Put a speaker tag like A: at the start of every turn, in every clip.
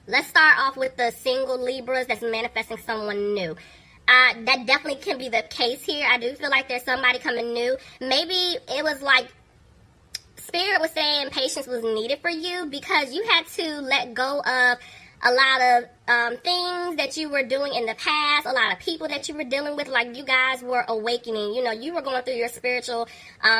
A: Let's start off with the single Libras that's manifesting someone new. That definitely can be the case here. I do feel like there's somebody coming new. Maybe it was like Spirit was saying patience was needed for you because you had to let go of a lot of things that you were doing in the past, a lot of people that you were dealing with, like you guys were awakening. You know, you were going through your spiritual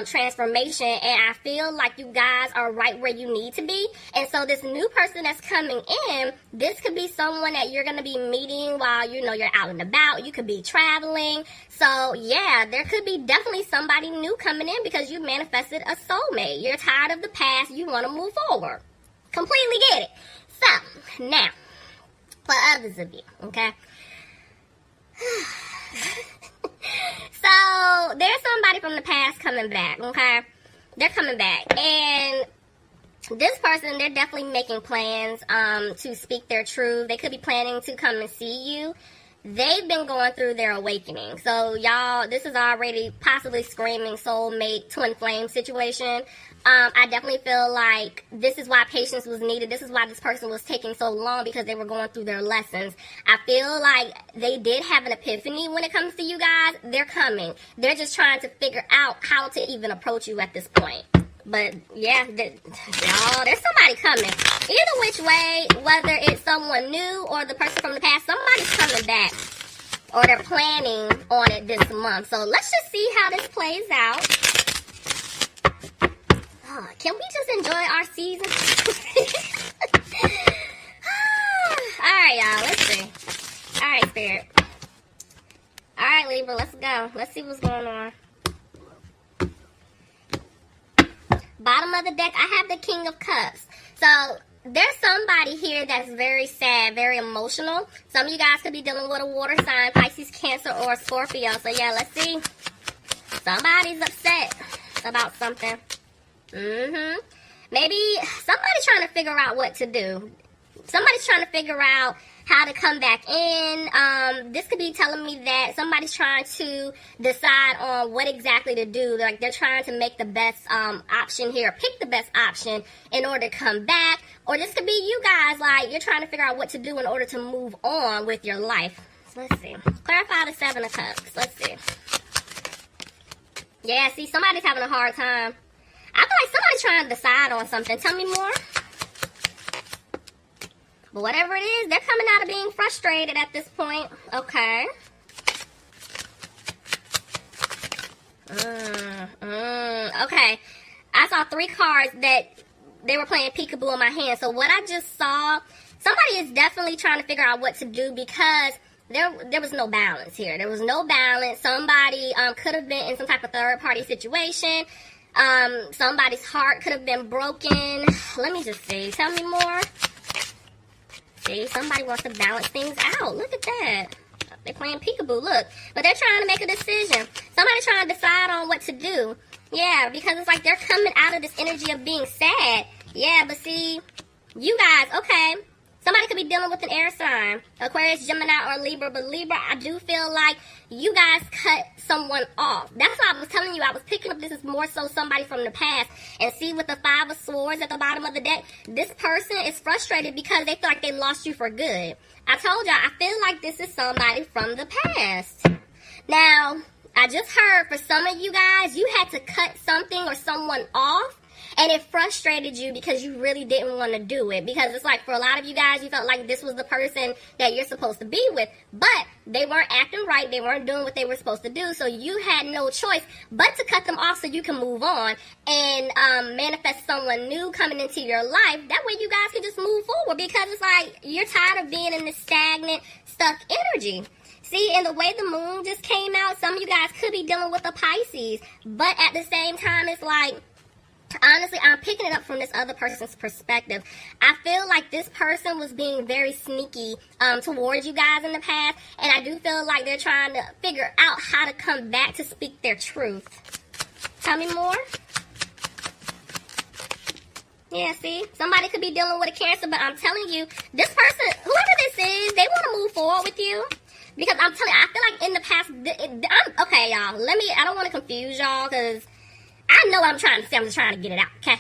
A: transformation, and I feel like you guys are right where you need to be. And so this new person that's coming in, this could be someone that you're going to be meeting while, you know, you're out and about. You could be traveling. So, yeah, there could be definitely somebody new coming in because you manifested a soulmate. You're tired of the past. You want to move forward. Completely get it. So, now, for others of you, okay? So, there's somebody from the past coming back, okay? They're coming back. And this person, they're definitely making plans to speak their truth. They could be planning to come and see you. They've been going through their awakening. So, y'all, this is already possibly screaming soulmate, twin flame situation. I definitely feel like this is why patience was needed. This is why this person was taking so long, because they were going through their lessons. I feel like they did have an epiphany when it comes to you guys. They're coming. They're just trying to figure out how to even approach you at this point. But, yeah, y'all, there's somebody coming. Either which way, whether it's someone new or the person from the past, somebody's coming back. Or they're planning on it this month. So let's just see how this plays out. Can we just enjoy our season? Alright, y'all. Let's see. Alright, Spirit. Alright, Libra. Let's go. Let's see what's going on. Bottom of the deck, I have the King of Cups. So, there's somebody here that's very sad, very emotional. Some of you guys could be dealing with a water sign, Pisces, Cancer, or Scorpio. So, yeah, let's see. Somebody's upset about something. Maybe somebody's trying to figure out what to do. Somebody's trying to figure out how to come back in. This could be telling me that somebody's trying to decide on what exactly to do. Like, they're trying to make the best option here, pick the best option in order to come back. Or this could be you guys, like, you're trying to figure out what to do in order to move on with your life. So let's see. Clarify the Seven of Cups. Let's see. Yeah, see, somebody's having a hard time. I feel like somebody's trying to decide on something. Tell me more. But whatever it is, they're coming out of being frustrated at this point. Okay. Okay. I saw 3 cards that they were playing peekaboo in my hand. So what I just saw, somebody is definitely trying to figure out what to do because there was no balance here. There was no balance. Somebody could have been in some type of third-party situation. Somebody's heart could have been broken. Let me just see. Tell me more. See, somebody wants to balance things out. Look at that. They're playing peekaboo. Look. But they're trying to make a decision. Somebody's trying to decide on what to do. Yeah, because it's like they're coming out of this energy of being sad. Yeah, but see, you guys, okay. Somebody could be dealing with an air sign. Aquarius, Gemini, or Libra. But Libra, I do feel like you guys cut someone off. That's why I was telling you. I was picking up this is more so somebody from the past. And see, with the 5 of Swords at the bottom of the deck, this person is frustrated because they feel like they lost you for good. I told y'all, I feel like this is somebody from the past. Now, I just heard for some of you guys, you had to cut something or someone off. And it frustrated you because you really didn't want to do it. Because it's like for a lot of you guys, you felt like this was the person that you're supposed to be with. But they weren't acting right. They weren't doing what they were supposed to do. So you had no choice but to cut them off so you can move on and manifest someone new coming into your life. That way you guys can just move forward because it's like you're tired of being in this stagnant, stuck energy. See, and the way the moon just came out, some of you guys could be dealing with a Pisces. But at the same time, it's like, honestly, I'm picking it up from this other person's perspective. I feel like this person was being very sneaky towards you guys in the past. And I do feel like they're trying to figure out how to come back to speak their truth. Tell me more. Yeah, see? Somebody could be dealing with a Cancer, but I'm telling you, this person, whoever this is, they want to move forward with you. Because I'm telling you, I feel like in the past, okay, y'all, I don't want to confuse y'all, because I know what I'm trying to say. I'm just trying to get it out, okay?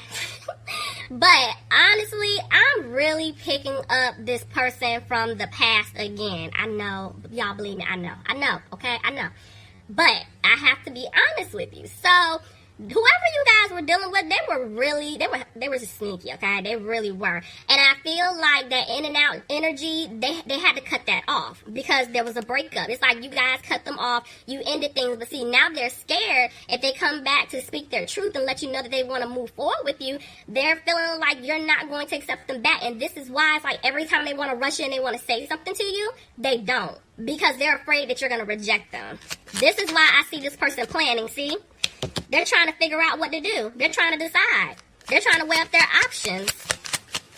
A: But honestly, I'm really picking up this person from the past again. I know, y'all believe me, I know, okay, I know. But I have to be honest with you. So whoever you guys were dealing with, they were just sneaky, okay? They really were. And I feel like that in and out energy, they had to cut that off because there was a breakup. It's like you guys cut them off, you ended things, but see, now they're scared. If they come back to speak their truth and let you know that they want to move forward with you, they're feeling like you're not going to accept them back. And this is why it's like every time they want to rush in, they want to say something to you, they don't. Because they're afraid that you're going to reject them. This is why I see this person planning, see? They're trying to figure out what to do. They're trying to decide. They're trying to weigh up their options.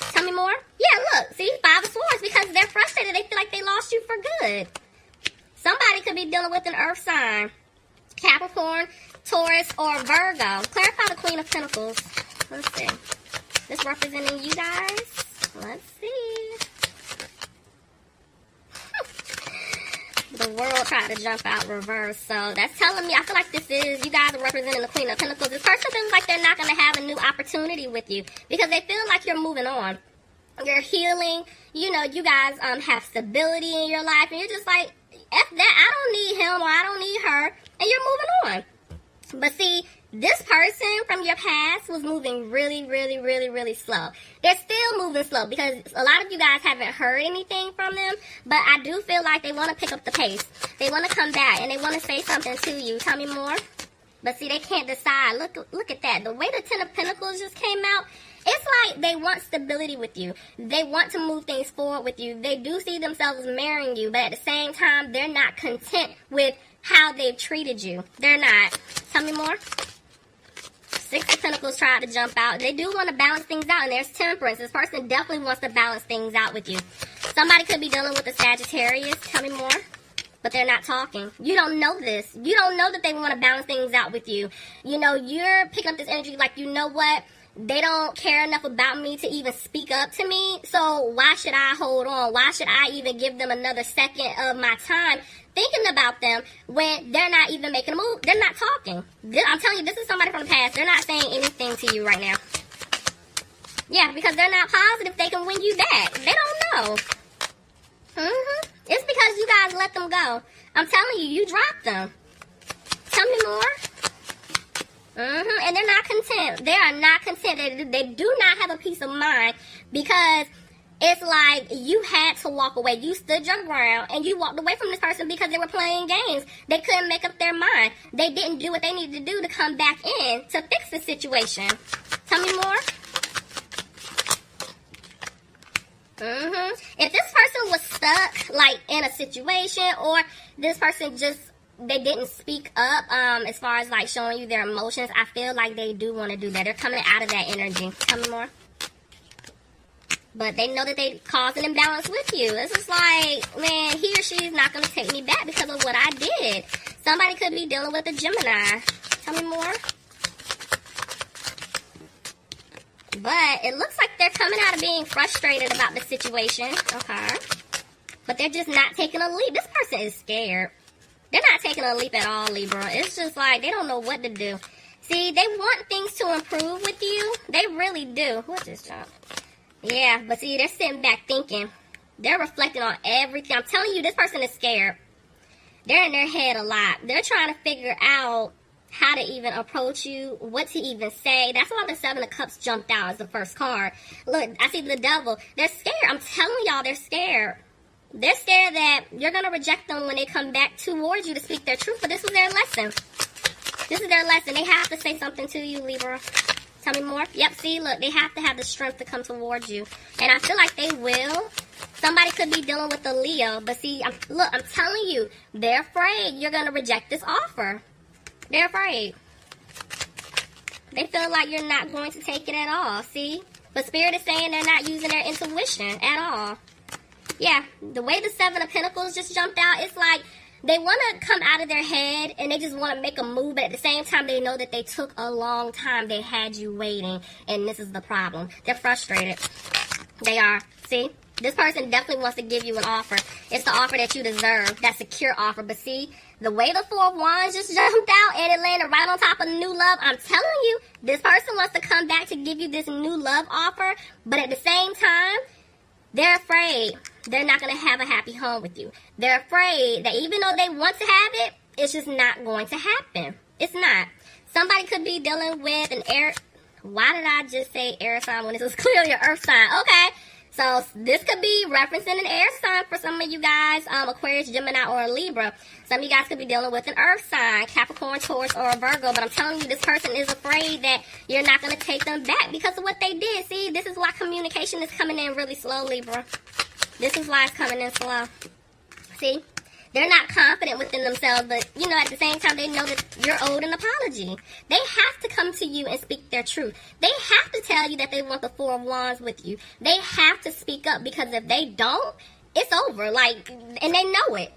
A: Tell me more? Yeah, look. See? 5 of Swords. Because they're frustrated. They feel like they lost you for good. Somebody could be dealing with an earth sign. Capricorn, Taurus, or Virgo. Clarify the Queen of Pentacles. Let's see. This representing you guys? Let's see. The world tried to jump out reverse. So that's telling me, I feel like this is, you guys are representing the Queen of Pentacles. This person feels like they're not going to have a new opportunity with you because they feel like you're moving on. You're healing. You know, you guys have stability in your life. And you're just like, F that, I don't need him or I don't need her. And you're moving on. But see, this person from your past was moving really, really, really, really slow. They're still moving slow because a lot of you guys haven't heard anything from them. But I do feel like they want to pick up the pace. They want to come back and they want to say something to you. Tell me more. But see, they can't decide. Look at that. The way the Ten of Pentacles just came out, it's like they want stability with you. They want to move things forward with you. They do see themselves marrying you. But at the same time, they're not content with how they've treated you. They're not. Tell me more. 6 of Pentacles tried to jump out. They do want to balance things out, and there's Temperance. This person definitely wants to balance things out with you. Somebody could be dealing with a Sagittarius. Tell me more. But they're not talking. You don't know this. You don't know that they want to balance things out with you. You know, you're picking up this energy like, you know what? They don't care enough about me to even speak up to me. So why should I hold on? Why should I even give them another second of my time thinking about them when they're not even making a move? They're not talking. I'm telling you, this is somebody from the past. They're not saying anything to you right now. Yeah, because they're not positive they can win you back. They don't know. It's because you guys let them go. I'm telling you, you dropped them. Tell me more. And they're not content. They are not content. They do not have a peace of mind because it's like you had to walk away. You stood your ground and you walked away from this person because they were playing games. They couldn't make up their mind. They didn't do what they needed to do to come back in to fix the situation. Tell me more. If this person was stuck, like, in a situation, or this person just, they didn't speak up, as far as, like, showing you their emotions, I feel like they do want to do that. They're coming out of that energy. Tell me more. But they know that they caused an imbalance with you. It's just like, man, he or she is not going to take me back because of what I did. Somebody could be dealing with a Gemini. Tell me more. But it looks like they're coming out of being frustrated about the situation. Okay. But they're just not taking a leap. This person is scared. They're not taking a leap at all, Libra. It's just like they don't know what to do. See, they want things to improve with you. They really do. What's this jump? Yeah, but see, they're sitting back thinking. They're reflecting on everything. I'm telling you, this person is scared. They're in their head a lot. They're trying to figure out how to even approach you, what to even say. That's why the 7 of Cups jumped out as the first card. Look, I see the Devil. They're scared. I'm telling y'all, they're scared. They're scared that you're going to reject them when they come back towards you to speak their truth. But this was their lesson. This is their lesson. They have to say something to you, Libra. Tell me more. Yep, see, look, they have to have the strength to come towards you. And I feel like they will. Somebody could be dealing with a Leo. But see, I'm telling you, they're afraid you're going to reject this offer. They're afraid. They feel like you're not going to take it at all, see? But Spirit is saying they're not using their intuition at all. Yeah, the way the 7 of Pentacles just jumped out, it's like they want to come out of their head and they just want to make a move, but at the same time, they know that they took a long time. They had you waiting, and this is the problem. They're frustrated. They are. See? This person definitely wants to give you an offer. It's the offer that you deserve, that secure offer. But see, the way the Four of Wands just jumped out and it landed right on top of new love, I'm telling you, this person wants to come back to give you this new love offer. But at the same time, they're afraid they're not going to have a happy home with you. They're afraid that even though they want to have it, it's just not going to happen. It's not. Somebody could be dealing with an air... Why did I just say air sign when this was clearly an earth sign? Okay. So this could be referencing an air sign for some of you guys, Aquarius, Gemini, or a Libra. Some of you guys could be dealing with an earth sign, Capricorn, Taurus, or a Virgo. But I'm telling you, this person is afraid that you're not going to take them back because of what they did. See, this is why communication is coming in really slow, Libra. This is why it's coming in slow. See? They're not confident within themselves, but, you know, at the same time, they know that you're owed an apology. They have to come to you and speak their truth. They have to tell you that they want the Four of Wands with you. They have to speak up, because if they don't, it's over. Like, and they know it.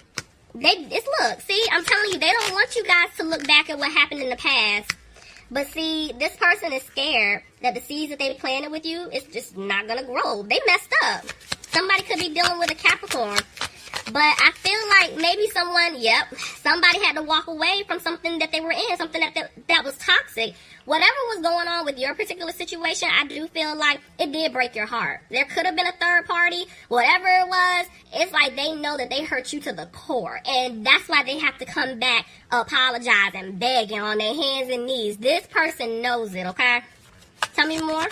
A: Look, see, I'm telling you, they don't want you guys to look back at what happened in the past. But see, this person is scared that the seeds that they planted with you is just not going to grow. They messed up. Somebody could be dealing with a Capricorn. But I feel like maybe somebody had to walk away from something that they were in, something that was toxic. Whatever was going on with your particular situation, I do feel like it did break your heart. There could have been a third party. Whatever it was, it's like they know that they hurt you to the core. And that's why they have to come back apologizing, begging on their hands and knees. This person knows it, okay? Tell me more.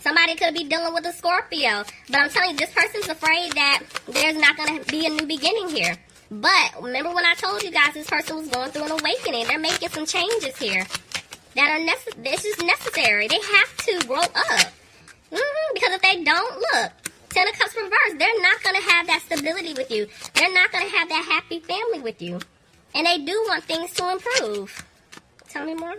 A: Somebody could be dealing with a Scorpio. But I'm telling you, this person's afraid that there's not going to be a new beginning here. But remember when I told you guys this person was going through an awakening. They're making some changes here that are it's just necessary. They have to grow up. Because if they don't, look, Ten of Cups reversed. They're not going to have that stability with you. They're not going to have that happy family with you. And they do want things to improve. Tell me more.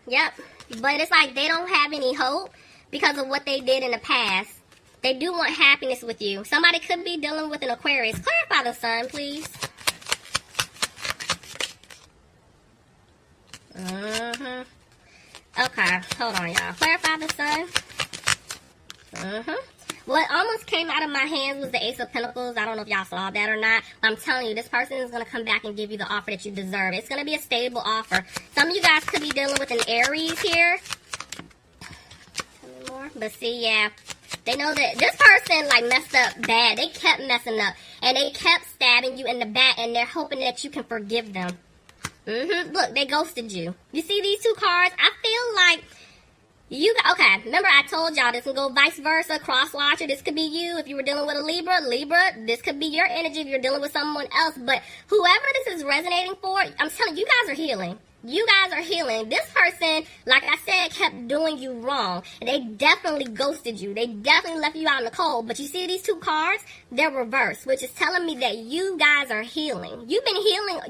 A: Yep. But it's like they don't have any hope because of what they did in the past. They do want happiness with you. Somebody could be dealing with an Aquarius. Clarify the sun, please. Okay, hold on, y'all. Clarify the sun. What almost came out of my hands was the Ace of Pentacles. I don't know if y'all saw that or not. I'm telling you, this person is going to come back and give you the offer that you deserve. It's going to be a stable offer. Some of you guys could be dealing with an Aries here. More. But see, yeah. They know that this person, like, messed up bad. They kept messing up. And they kept stabbing you in the back. And they're hoping that you can forgive them. Look, they ghosted you. You see these two cards? I feel like... Okay, remember I told y'all this can go vice versa, cross-watcher. This could be you if you were dealing with a Libra. This could be your energy if you're dealing with someone else. But whoever this is resonating for, I'm telling you, you guys are healing. You guys are healing. This person, like I said, kept doing you wrong. And they definitely ghosted you. They definitely left you out in the cold. But you see these two cards? They're reversed, which is telling me that you guys are healing. You've been healing.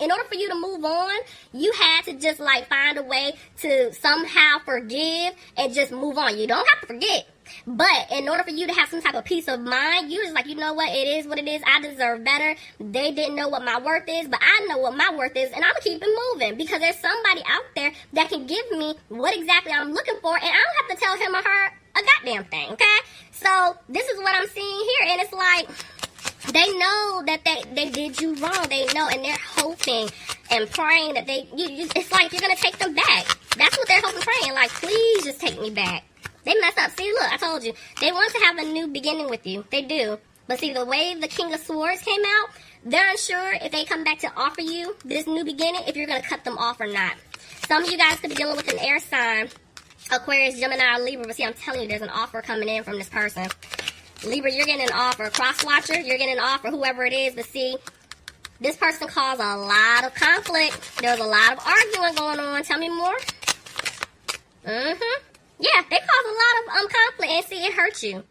A: In order for you to move on, you had to just, find a way to somehow forgive and just move on. You don't have to forget. But in order for you to have some type of peace of mind, you just you know what, it is what it is. I deserve better. They didn't know what my worth is, but I know what my worth is, and I'm going to keep it moving because there's somebody out there that can give me what exactly I'm looking for, and I don't have to tell him or her a goddamn thing, okay? So this is what I'm seeing here, and it's like they know that they did you wrong. They know, and they're hoping and praying that it's like you're going to take them back. That's what they're hoping and praying, like, please just take me back. They messed up. See, look, I told you. They want to have a new beginning with you. They do. But see, the way the King of Swords came out, they're unsure if they come back to offer you this new beginning, if you're going to cut them off or not. Some of you guys could be dealing with an air sign, Aquarius, Gemini, or Libra. But see, I'm telling you, there's an offer coming in from this person. Libra, you're getting an offer. Cross-watcher, you're getting an offer, whoever it is. But see, this person caused a lot of conflict. There was a lot of arguing going on. Tell me more. Yeah, they caused a lot of conflict, and see, it hurt you.